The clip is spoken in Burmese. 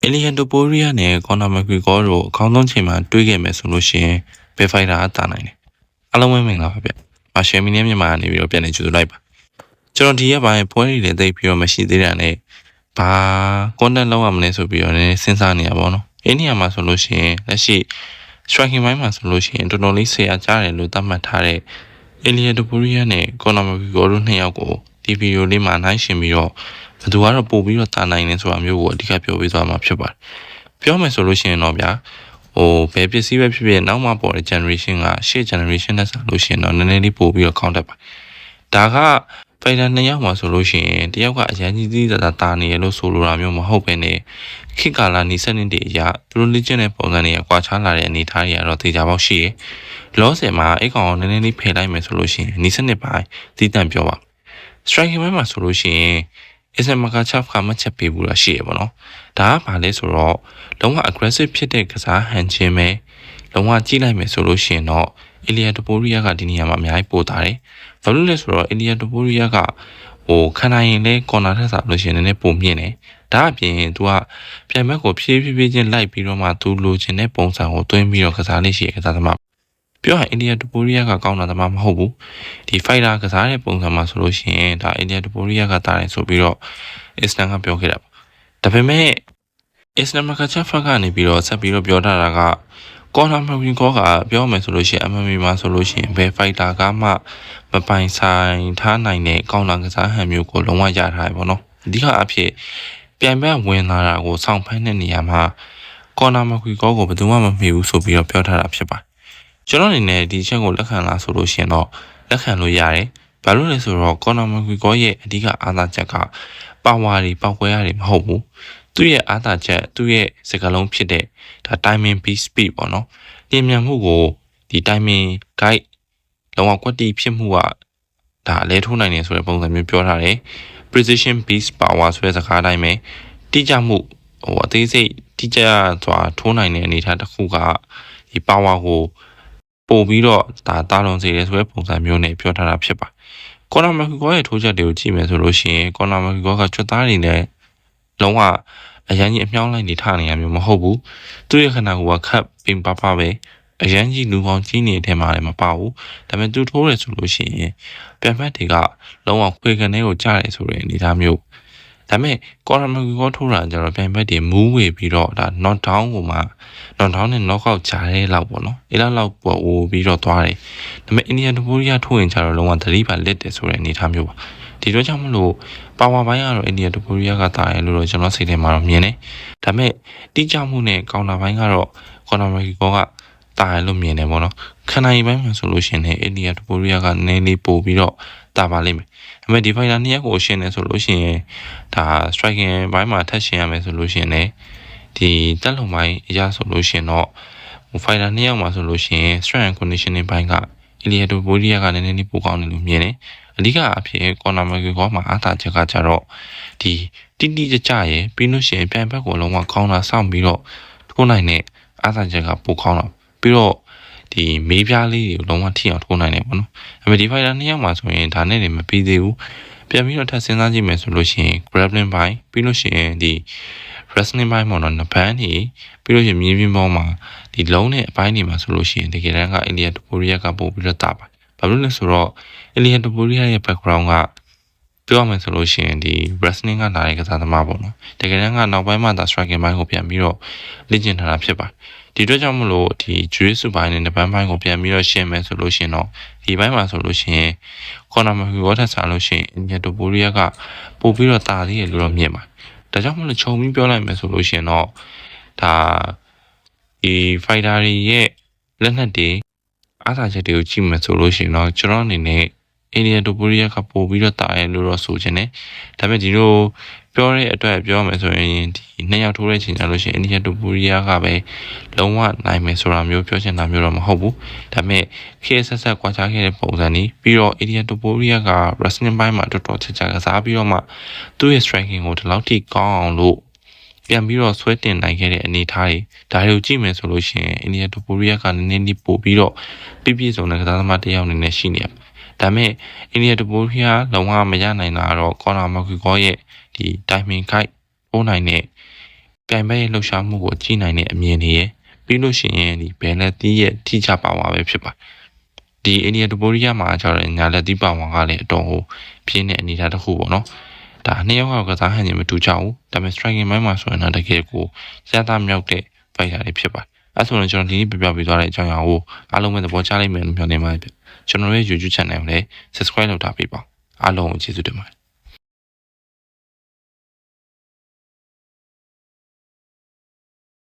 အလီယန်တိုပိုရီးယားနဲ့ကွန်နာမက်ဂရီဂေါတို့အကောင်းဆုံးချိန်မှာတွေးခဲ့မယ်ဆိုလို့ရှိရင်ဘယ်ဖိုက်တာအတာနိုင်တယ်အားလုံးပဲမင်္ဂလာပါဗျမာရှယ်မီနဲ့မြန်မာနေပြီးတော့ပြန်နေကြိုဆိုလိုက်ပါကျွန်တော်ဒီရက်ပိုင်းပွဲတွေလည်းသိပြီးတော့မရှိသေးတာနဲ့ဘာကွန်တက်လောက်ရမလဲဆိုပြီးတော့လည်းစဉ်းစားနေရပါတော့အဲ့ဒီနေရာမှာဆိုလို့ရှိရင်လက်ရှိ striking ဘိုင်းမှာဆိုလို့ရှိရင်တော်တော်လေးဆရာကြားတယ်လို့သတ်မှတ်ထားတဲ့အလီယန်တိုပိုရီးယားနဲ့ကွန်နာမက်ဂရီဂေါတို့နှစ်ယောက်ကိုဒီဗီဒီယိုလေးမှာနိုင်ရှင်ပြီးတော့ဘယ်သူကတော့ပို့ပြီးတော့တာနိုင်နေဆိုတာမျိုးကိုအဓိကပြောပေးသွားမှာဖြစ်ပါတယ်ပြောမယ်ဆိုလို့ရှိရင်တော့ဗျာဘယ်ပစ္စည်းပဲဖြစ်ဖြစ်နောက်မှပေါ်တဲ့ generation ကရှေ့ generation နဲ့ဆိုလို့ရှိရင်တော့နည်းနည်းလေးပို့ပြီးတော့ count တက်ပါဒါက fighter နှစ်ယောက်မှာဆိုလို့ရှိရင်တယောက်ကအရန်ကြီးကြီးတာနေရလို့ဆိုလိုတာမျိုးမဟုတ်ပဲねခေတ်ကာလနီးစနစ်တွေအရသူတို့လေ့ကျင့်တဲ့ပုံစံတွေကကွာခြားလာတဲ့အနေအထားတွေကတော့သေချာပေါက်ရှိရယ်လောဆယ်မှာအဲ့ကောင်နည်းနည်းလေးဖယ်လိုက်မယ်ဆိုလို့ရှိရင်နီးစနစ်ပိုင်းသီးသန့်ပြောပါ striking ဘက်မှာဆိုလို့ရှိရင်Islam Makhachev ကမှချက်ပေးဘူးလားရှိရပါတော့ဒါကဘာလဲဆိုတော့လုံးဝ aggressive ဖြစ်တဲ့ကစားဟန်ချင်းပဲလုံးဝကြည့်လိုက်မယ်ဆိုလို့ရှိရင်တော့ Ilya Topuria ကဒီနေရာမှာအများကြီးပို့ထားတယ်ဘာလို့လဲဆိုတော့ Ilya Topuria ကခံနိုင်ရင်လည်း corner ထက်စားလို့ရှိရင်လည်းပိုမြင့်တယ်ဒါအပြင်သူကပြန်ဘက်ကိုဖြည်းဖြည်းချင်းလိုက်ပြီးတော့မှသူလိုချင်တဲ့ပုံစံကိုတွင်းပြီးတော့ကစားလေးရှိရကစားသမားပြောရင် Ilya Topuria ကကောင်းတာသမားမဟုတ်ဘူးဒီ fighter ကစားတဲ့ပုံစံမှာဆိုလို့ရှိရင်ဒါ Ilya Topuria ကတားတယ်ဆိုပြီးတော့ Islam ကပြောခဲ့တာဒါပေမဲ့ Islam ကချက်ဖက်ကနေပြီးတော့ဆက်ပြီးတော့ပြောထားတာကကော်နာမက်ဂရီဂေါကပြောမယ်ဆိုလို့ရှိရင် MMA မှာဆိုလို့ရှိရင်ဘယ် fighter ကမှမပိုင်ဆိုင်ထားနိုင်တဲ့ကောင်းတာကစားဟန်မျိုးကိုလုံးဝရထားတယ်ပေါ့နော်အဓိကအဖြစ်ပြိုင်ဘက်ဝင်လာတာကိုစောင့်ဖမ်းတဲ့နေရာမှာကော်နာမက်ဂရီဂေါကိုဘယ်သူမှမမှီဘူးဆိုပြီးတော့ပြောထားတာဖြစ်ပါတယ်ကျွန်တော်အနေနဲ့ဒီချက်ကိုလက်ခံလာဆိုလို့ရှိရင်တော့လက်ခံလို့ရတယ်ဘာလို့လဲဆိုတော့ကော်နာမက်ဂရီဂေါရဲ့အဓိကအားသာချက်ကပါဝါတွေပောက်ကွဲရတယ်မဟုတ်ဘူးသူ့ရဲ့အားသာချက်သူ့ရဲ့စကားလုံးဖြစ်တဲ့ဒါ timing beat speed ပေါ့နော်ပြင်မြန်မှုကိုဒီ timing guide လုံးဝကွက်တီဖြစ်မှုကဒါအလဲထိုးနိုင်နေဆိုတဲ့ပုံစံမျိုးပြောထားတယ် precision beat power ဆိုတဲ့စကားတိုင်းပဲတိကျမှုအသေးစိတ်တိကျစွာထိုးနိုင်တဲ့အနေအထားတစ်ခုကဒီ power ကိုပို့ပြီးတော့ဒါတားလွန်စေတယ်ဆိုတဲ့ပုံစံမျိုးနဲ့ပြောထားတာဖြစ်ပါကော်နာမက်ဂီဂေါရဲ့ထိုးချက်တွေကိုကြည့်မယ်ဆိုလို့ရှိရင်ကော်နာမက်ဂီဂေါကချွတ်သားတွေနဲ့လုံးဝအရန်ကြီးအမြောင်းလိုက်နေထားနေရမျိုးမဟုတ်ဘူးသူ့ရဲ့ခန္ဓာကိုယ်ကခပ်ပင်ပပပဲအရန်ကြီးလူပေါင်းကြီးနေတဲ့ထဲမှာလည်းမပါဘူးဒါပေမဲ့သူထိုးတယ်ဆိုလို့ရှိရင်ပြန်ဖက်တွေကလုံးဝခွေကနေကိုကြားတယ်ဆိုတဲ့အနေအထားမျိုးဒါပေမဲ့ကော်နာမက်ဂီဂေါထိုးတာကျတော့ပြန်ဖက်တွေမူးဝေပြီးတော့ဒါ knock down ကိုမှ knock down နဲ့ knock out ကြားရဲလောက်ပေါ့နော်အဲ့လောက်ပေါ်ဝပြီးတော့သွားတယ်ဒါပေမဲ့ Indian Topuria ထိုးရင်ကျတော့လုံးဝသတိပါလက်တယ်ဆိုတဲ့အနေအထားမျိုးပါဒီတော့ကြောင့်မလို့ပါဝါပိုင်းကတော့ India Topuria ကတာရလို့တော့ကျွန်တော်စိတ်ထဲမှာတော့မြင်တယ်ဒါပေမဲ့တိကျမှုနဲ့ကောင်တာပိုင်းကတော့ Conor McGregor ကတာရလို့မြင်တယ်ပေါ့နော်ခန္ဓာရင်ပိုင်းမှာဆိုလို့ရှိရင် India Topuria ကနည်းနည်းပို့ပြီးတော့တာပါလိမ့်မယ်ဒါပေမဲ့ဒီ fighter နှစ်ယောက်ကိုရှင်းနေဆိုလို့ရှိရင်ဒါ striking ဘိုင်းမှာထပ်ရှင်းရမယ်ဆိုလို့ရှိရင်လည်းဒီတက်လုံပိုင်းအရာဆိုလို့ရှိရင်တော့ fighter နှစ်ယောက်မှာဆိုလို့ရှိရင် strength and conditioning ဘိုင်းက Ilya Topuria ကနည်းနည်းပိုကောင်းတယ်လို့မြင်တယ်အဓိကအဖြစ်ကော်နာမက်ဂီဂေါမှာအားသာချက်ကကြတော့ဒီတိတိကျကျရဲ့ပြီးလို့ရှိရင်ပြန်ဘက်ကိုလုံးဝကောင်းတာစောင့်ပြီးတော့ထိုးနိုင်တဲ့အားသာချက်ကပိုကောင်းတော့ပြီးတော့ဒီမေးပြားလေးတွေကိုလုံးဝထိအောင်ထိုးနိုင်တယ်ပေါ့နော်ဒါပေမဲ့ဒီ fighter နှစ်ယောက်မှာဆိုရင်ဒါနဲ့တွေမပြီးသေးဘူးပြန်ပြီးတော့ထပ်စဉ်းစားကြည့်မယ်ဆိုလို့ရှိရင် grappling ဘိုင်းပြီးလို့ရှိရင်ဒီ wrestling ဘိုင်းပေါ့နော်နှစ်ဖက်နေပြီးလို့ရှိရင်မြေပြင်ပေါ်မှာဒီလုံးနဲ့အပိုင်းတွေမှာဆိုလို့ရှိရင်တကယ်တမ်းက Ilya Topuria ကပို့ပြီးတော့တာပါဘာလို့လဲဆိုတော့ Ilya Topuria ရဲ့ background ကပြောရမယ်ဆိုလို့ရှိရင်ဒီ wrestling ကလာတဲ့ကစားသမားပေါ့နော်တကယ်တမ်းကနောက်ပိုင်းမှာဒါ striking ဘိုင်းကိုပြန်ပြီးတော့လေ့ကျင့်ထားတာဖြစ်ပါတယ်ဒီအတွက်ကြောင့်မလို့ဒီ jiu-jitsu ဘိုင်းနဲ့နှစ်ပန်းဘိုင်းကိုပြန်ပြီးတော့ရှင်းမယ်ဆိုလို့ရှိရင်တော့ဒီဘိုင်းမှာဆိုလို့ရှိရင် Conor McGregor ထက်စားလို့ရှိရင် Ilya Topuria ကပို့ပြီးတော့တာသေးရလို့တော့မြင်ပါဒါကြောင့်မလို့ခြုံပြီးပြောလိုက်မယ်ဆိုလို့ရှိရင်တော့ဒါဒီ fighter တွေရဲ့လက်နက်တွေအားသာချက်တွေကိုကြည့်မယ်ဆိုလို့ရှိရင်တော့ကျွန်တော်အနေနဲ့ Ilya Topuria ကပို့ပြီးတော့တာရဲလို့တော့ဆိုချင်တယ်ဒါပေမဲ့ဒီလိုပြောတဲ့အတွက်ပြောမယ်ဆိုရင်ဒီနှစ်ယောက်ထိုးတဲ့ချိန်ကျလို့ရှိရင် Ilya Topuria ကပဲလုံးဝနိုင်မယ်ဆိုတာမျိုးပြောချင်တာမျိုးတော့မဟုတ်ဘူးဒါပေမဲ့ခေတ်ဆက်ဆက်ကွာခြားခဲ့တဲ့ပုံစံนี้ပြီးတော့ Ilya Topuria က wrestling ဘိုင်းမှာတော်တော်ချာချာကစားပြီးတော့မှသူ့ရဲ့ striking ကိုဒီလောက်ထိကောင်းအောင်လို့ပြန်ပြီးတော့ဆွဲတင်နိုင်ခဲ့တဲ့အနေအထားတွေဒါတွေကိုကြည့်မယ်ဆိုလို့ရှိရင် Ilya Topuria ကနည်းနည်းလေးပို့ပြီးတော့ပြည့်စုံတဲ့ကစားသမားတစ်ယောက်အနေနဲ့ရှိနေရဒါပေမဲ့ Ilya Topuria လုံးဝမရနိုင်တာကတော့ Conor McGregor ရဲ့ဒီ timing guide ပို့နိုင်တဲ့ ပြိုင်ဘက်ရဲ့လှုပ်ရှားမှုကိုကြည့်နိုင်တဲ့အမြင်တွေရဲ့ပြီးလို့ရှိရင်ဒီဘယ်လက်သီးရဲ့ထိချပါဝါပဲဖြစ်ပါဒီအိန္ဒိယတပိုရီးယားမှာကျတော့ညာလက်သီးပါဝါကလည်းအတော်ဟိုပြင်းတဲ့အနေအထားတစ်ခုပေါ့နော်ဒါနှစ်ယောက်ကစားဟန်ခြင်းမတူကြဘူးဒါပေမဲ့ striking ဘက်မှာဆိုရင်တော့တကယ်ကိုရသားမြောက်တဲ့ fighter တွေဖြစ်ပါတယ်အဲ့ဆိုတော့ကျွန်တော်ဒီနေ့ပြပြပေးသွားတဲ့အကြောင်းအရာကိုအားလုံးပဲသဘောကျလိမ့်မယ်လို့မျှော်နေပါတယ်ကျွန်တော်ရဲ့ YouTube channel ကိုလည်း subscribe လုပ်ထားပေးပါအားလုံးကိုကျေးဇူးတင်ပါတယ်